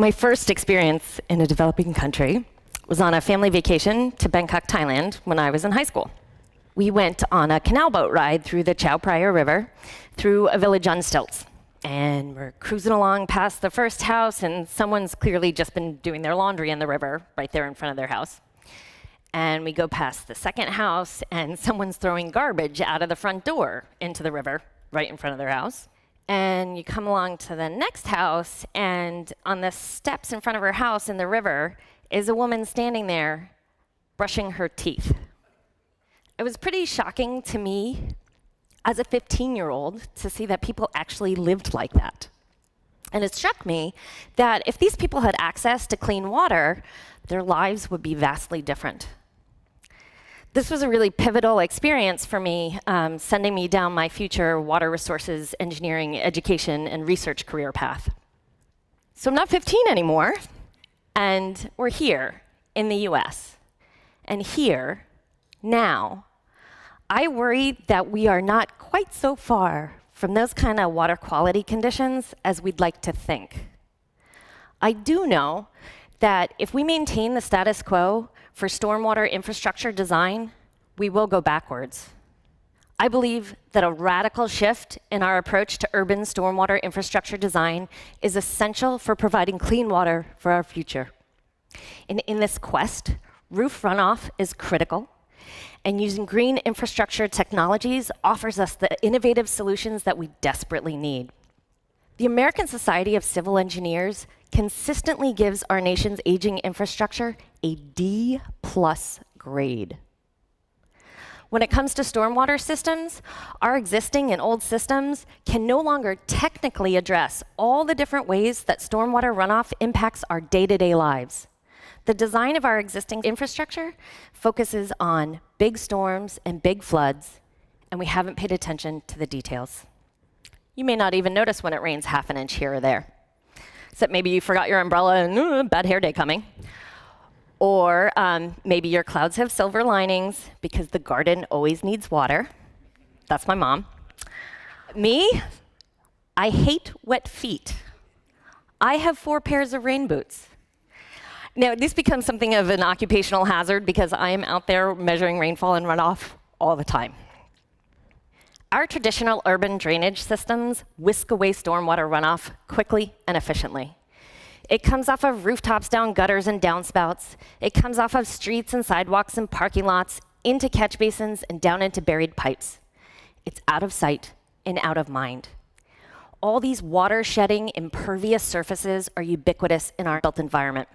My first experience in a developing country was on a family vacation to Bangkok, Thailand, when I was in high school. We went on a canal boat ride through the Chao Phraya River through a village on stilts. And we're cruising along past the first house, and someone's clearly just been doing their laundry in the river right there in front of their house. And we go past the second house, and someone's throwing garbage out of the front door into the river right in front of their house. And you come along to the next house, and on the steps in front of her house in the river is a woman standing there brushing her teeth. It was pretty shocking to me as a 15-year-old to see that people actually lived like that. And it struck me that if these people had access to clean water, their lives would be vastly different. This was a really pivotal experience for me, sending me down my future water resources, engineering, education, and research career path. So I'm not 15 anymore, and we're here in the US. And here, now, I worry that we are not quite so far from those kind of water quality conditions as we'd like to think. I do know that if we maintain the status quo for stormwater infrastructure design, we will go backwards. I believe that a radical shift in our approach to urban stormwater infrastructure design is essential for providing clean water for our future. And in this quest, roof runoff is critical, and using green infrastructure technologies offers us the innovative solutions that we desperately need. The American Society of Civil Engineers consistently gives our nation's aging infrastructure a D+ grade. When it comes to stormwater systems, our existing and old systems can no longer technically address all the different ways that stormwater runoff impacts our day-to-day lives. The design of our existing infrastructure focuses on big storms and big floods, and we haven't paid attention to the details. You may not even notice when it rains half an inch here or there, except maybe you forgot your umbrella and bad hair day coming. Or maybe your clouds have silver linings because the garden always needs water. That's my mom. Me, I hate wet feet. I have 4 pairs of rain boots. Now, this becomes something of an occupational hazard because I am out there measuring rainfall and runoff all the time. Our traditional urban drainage systems whisk away stormwater runoff quickly and efficiently. It comes off of rooftops down gutters and downspouts. It comes off of streets and sidewalks and parking lots, into catch basins and down into buried pipes. It's out of sight and out of mind. All these water-shedding, impervious surfaces are ubiquitous in our built environment.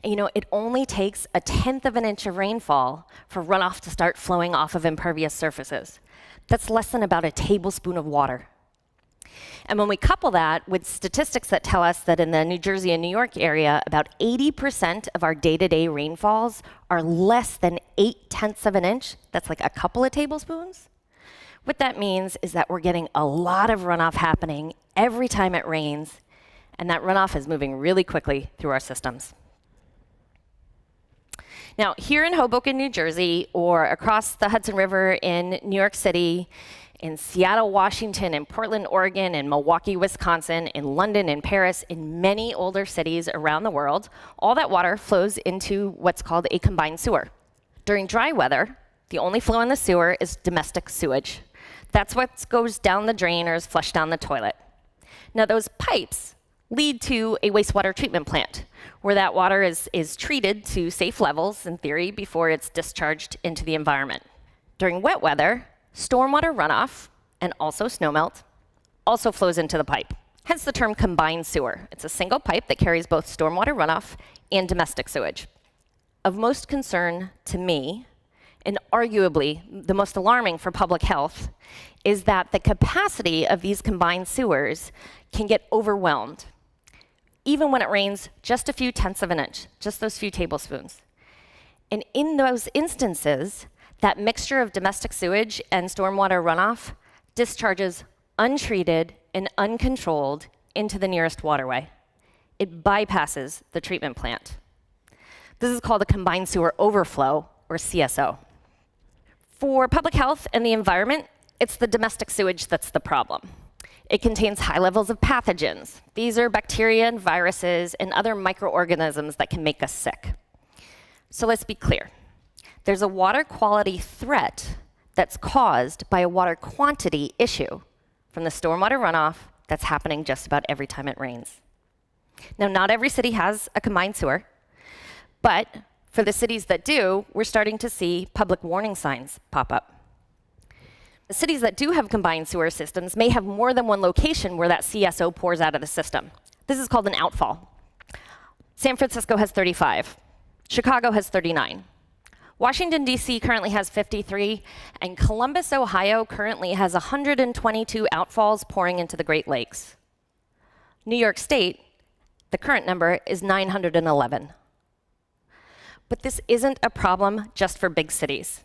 And you know, it only takes 1/10 of an inch of rainfall for runoff to start flowing off of impervious surfaces. That's less than about a tablespoon of water. And when we couple that with statistics that tell us that in the New Jersey and New York area, about 80% of our day-to-day rainfalls are less than 0.8 of an inch, that's like a couple of tablespoons. What that means is that we're getting a lot of runoff happening every time it rains, and that runoff is moving really quickly through our systems. Now, here in Hoboken, New Jersey, or across the Hudson River in New York City, in Seattle, Washington, in Portland, Oregon, in Milwaukee, Wisconsin, in London, in Paris, in many older cities around the world, all that water flows into what's called a combined sewer. During dry weather, the only flow in the sewer is domestic sewage. That's what goes down the drain or is flushed down the toilet. Now, those pipes lead to a wastewater treatment plant, where that water is treated to safe levels, in theory, before it's discharged into the environment. During wet weather, stormwater runoff, and also snowmelt, also flows into the pipe, hence the term combined sewer. It's a single pipe that carries both stormwater runoff and domestic sewage. Of most concern to me, and arguably the most alarming for public health, is that the capacity of these combined sewers can get overwhelmed, even when it rains just a few tenths of an inch, just those few tablespoons. And in those instances, that mixture of domestic sewage and stormwater runoff discharges untreated and uncontrolled into the nearest waterway. It bypasses the treatment plant. This is called a combined sewer overflow, or CSO. For public health and the environment, it's the domestic sewage that's the problem. It contains high levels of pathogens. These are bacteria and viruses and other microorganisms that can make us sick. So let's be clear. There's a water quality threat that's caused by a water quantity issue from the stormwater runoff that's happening just about every time it rains. Now, not every city has a combined sewer, but for the cities that do, we're starting to see public warning signs pop up. The cities that do have combined sewer systems may have more than one location where that CSO pours out of the system. This is called an outfall. San Francisco has 35. Chicago has 39. Washington, D.C. currently has 53, and Columbus, Ohio currently has 122 outfalls pouring into the Great Lakes. New York State, the current number is 911. But this isn't a problem just for big cities.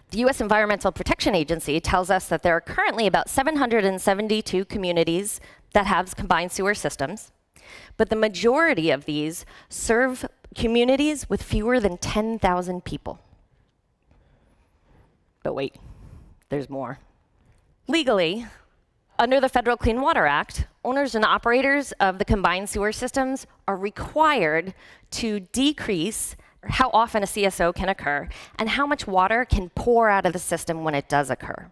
The U.S. Environmental Protection Agency tells us that there are currently about 772 communities that have combined sewer systems, but the majority of these serve communities with fewer than 10,000 people. But wait, there's more. Legally, under the Federal Clean Water Act, owners and operators of the combined sewer systems are required to decrease how often a CSO can occur and how much water can pour out of the system when it does occur.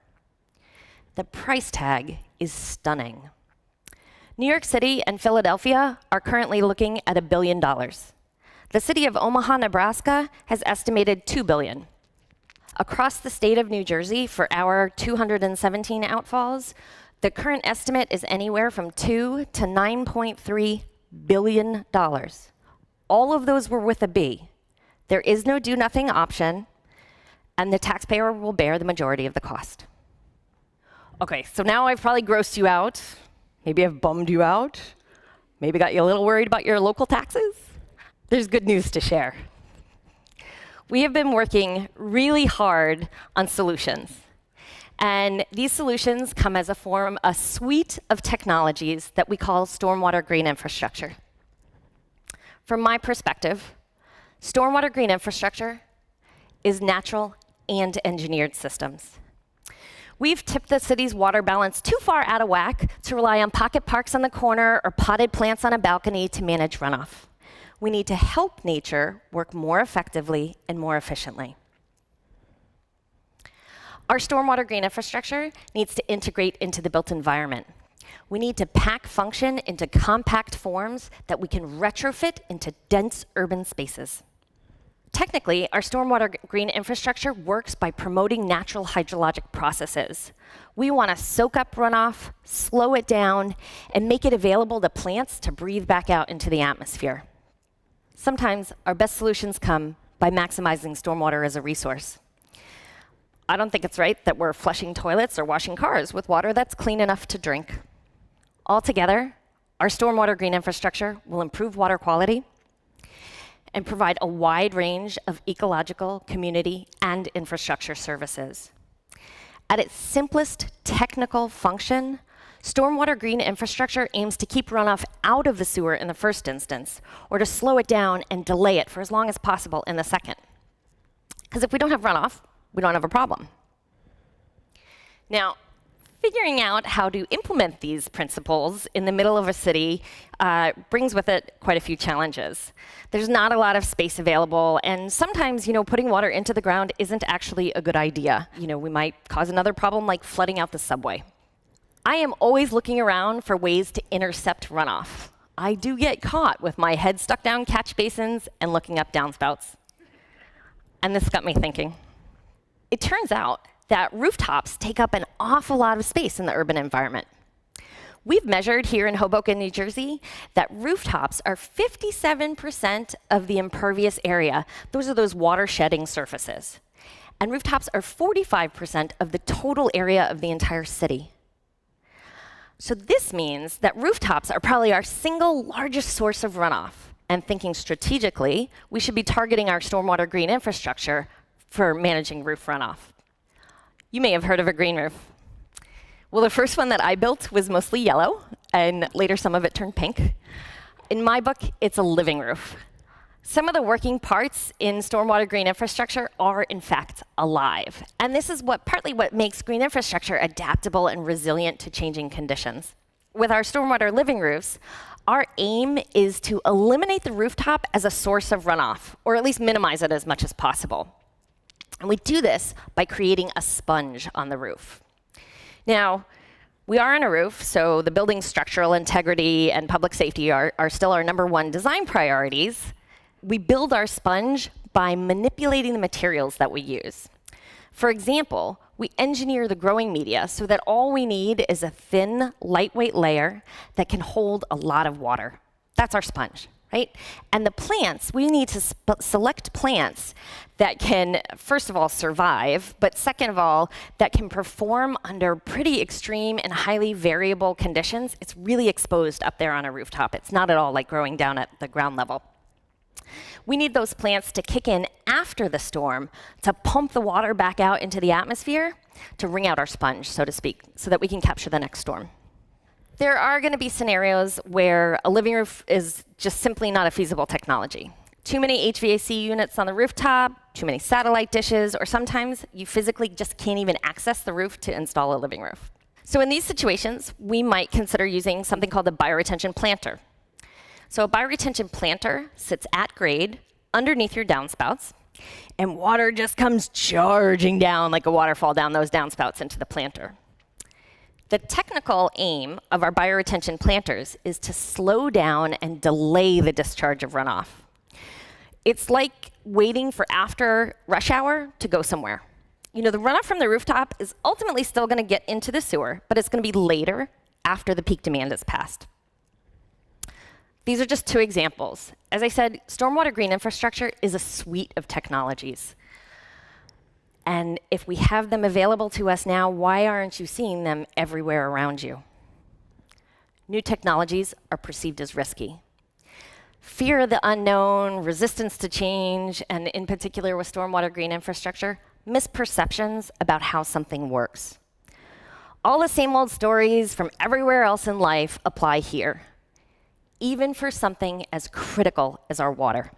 The price tag is stunning. New York City and Philadelphia are currently looking at $1 billion. The city of Omaha, Nebraska has estimated $2 billion. Across the state of New Jersey, for our 217 outfalls, the current estimate is anywhere from $2 to $9.3 billion. All of those were with a B. There is no do-nothing option, and the taxpayer will bear the majority of the cost. Okay, so now I've probably grossed you out. Maybe I've bummed you out. Maybe got you a little worried about your local taxes. There's good news to share. We have been working really hard on solutions. And these solutions come as a suite of technologies that we call stormwater green infrastructure. From my perspective, stormwater green infrastructure is natural and engineered systems. We've tipped the city's water balance too far out of whack to rely on pocket parks on the corner or potted plants on a balcony to manage runoff. We need to help nature work more effectively and more efficiently. Our stormwater green infrastructure needs to integrate into the built environment. We need to pack function into compact forms that we can retrofit into dense urban spaces. Technically, our stormwater green infrastructure works by promoting natural hydrologic processes. We want to soak up runoff, slow it down, and make it available to plants to breathe back out into the atmosphere. Sometimes our best solutions come by maximizing stormwater as a resource. I don't think it's right that we're flushing toilets or washing cars with water that's clean enough to drink. Altogether, our stormwater green infrastructure will improve water quality and provide a wide range of ecological, community, and infrastructure services. At its simplest technical function, stormwater green infrastructure aims to keep runoff out of the sewer in the first instance, or to slow it down and delay it for as long as possible in the second. Because if we don't have runoff, we don't have a problem. Now, figuring out how to implement these principles in the middle of a city brings with it quite a few challenges. There's not a lot of space available, and sometimes, putting water into the ground isn't actually a good idea. We might cause another problem like flooding out the subway. I am always looking around for ways to intercept runoff. I do get caught with my head stuck down catch basins and looking up downspouts. And this got me thinking. It turns out that rooftops take up an awful lot of space in the urban environment. We've measured here in Hoboken, New Jersey, that rooftops are 57% of the impervious area. Those are those water-shedding surfaces. And rooftops are 45% of the total area of the entire city. So this means that rooftops are probably our single largest source of runoff. And thinking strategically, we should be targeting our stormwater green infrastructure for managing roof runoff. You may have heard of a green roof. Well, the first one that I built was mostly yellow, and later some of it turned pink. In my book, it's a living roof. Some of the working parts in stormwater green infrastructure are, in fact, alive. And this is partly what makes green infrastructure adaptable and resilient to changing conditions. With our stormwater living roofs, our aim is to eliminate the rooftop as a source of runoff, or at least minimize it as much as possible. And we do this by creating a sponge on the roof. Now, we are on a roof, so the building's structural integrity and public safety are still our #1 design priorities. We build our sponge by manipulating the materials that we use. For example, we engineer the growing media so that all we need is a thin, lightweight layer that can hold a lot of water. That's our sponge, right? And the plants, we need to select plants that can, first of all, survive, but second of all, that can perform under pretty extreme and highly variable conditions. It's really exposed up there on a rooftop. It's not at all like growing down at the ground level. We need those plants to kick in after the storm to pump the water back out into the atmosphere to wring out our sponge, so to speak, so that we can capture the next storm. There are going to be scenarios where a living roof is just simply not a feasible technology. Too many HVAC units on the rooftop, too many satellite dishes, or sometimes you physically just can't even access the roof to install a living roof. So in these situations, we might consider using something called a bioretention planter. So a bioretention planter sits at grade underneath your downspouts, and water just comes charging down like a waterfall down those downspouts into the planter. The technical aim of our bioretention planters is to slow down and delay the discharge of runoff. It's like waiting for after rush hour to go somewhere. You know, the runoff from the rooftop is ultimately still going to get into the sewer, but it's going to be later after the peak demand is passed. These are just 2 examples. As I said, stormwater green infrastructure is a suite of technologies. And if we have them available to us now, why aren't you seeing them everywhere around you? New technologies are perceived as risky. Fear of the unknown, resistance to change, and in particular with stormwater green infrastructure, misperceptions about how something works. All the same old stories from everywhere else in life apply here, even for something as critical as our water.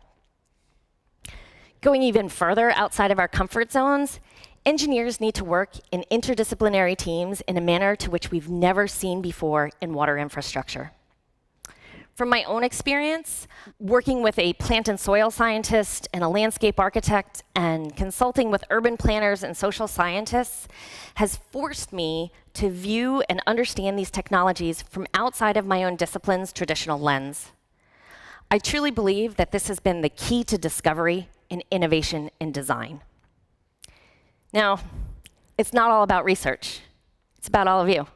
Going even further outside of our comfort zones, engineers need to work in interdisciplinary teams in a manner to which we've never seen before in water infrastructure. From my own experience, working with a plant and soil scientist and a landscape architect and consulting with urban planners and social scientists has forced me to view and understand these technologies from outside of my own discipline's traditional lens. I truly believe that this has been the key to discovery and innovation in design. Now, it's not all about research. It's about all of you,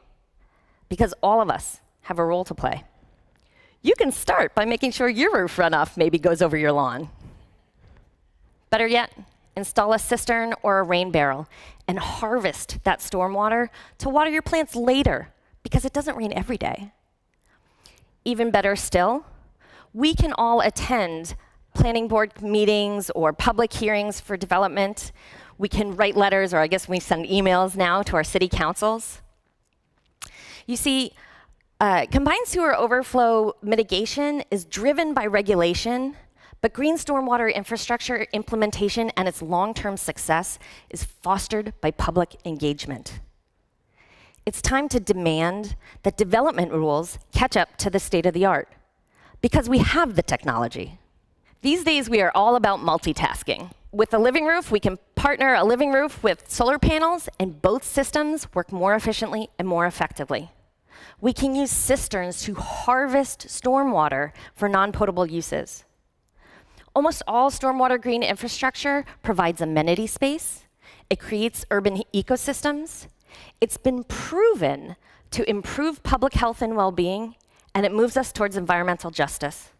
because all of us have a role to play. You can start by making sure your roof runoff maybe goes over your lawn. Better yet, install a cistern or a rain barrel and harvest that stormwater to water your plants later, because it doesn't rain every day. Even better still, we can all attend planning board meetings or public hearings for development. We can write letters, or I guess we send emails now to our city councils. You see, combined sewer overflow mitigation is driven by regulation, but green stormwater infrastructure implementation and its long-term success is fostered by public engagement. It's time to demand that development rules catch up to the state of the art, because we have the technology. These days, we are all about multitasking. With a living roof, we can partner a living roof with solar panels, and both systems work more efficiently and more effectively. We can use cisterns to harvest stormwater for non-potable uses. Almost all stormwater green infrastructure provides amenity space. It creates urban ecosystems. It's been proven to improve public health and well-being, and it moves us towards environmental justice.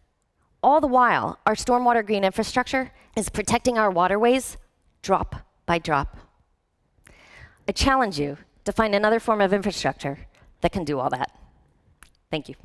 All the while, our stormwater green infrastructure is protecting our waterways drop by drop. I challenge you to find another form of infrastructure that can do all that. Thank you.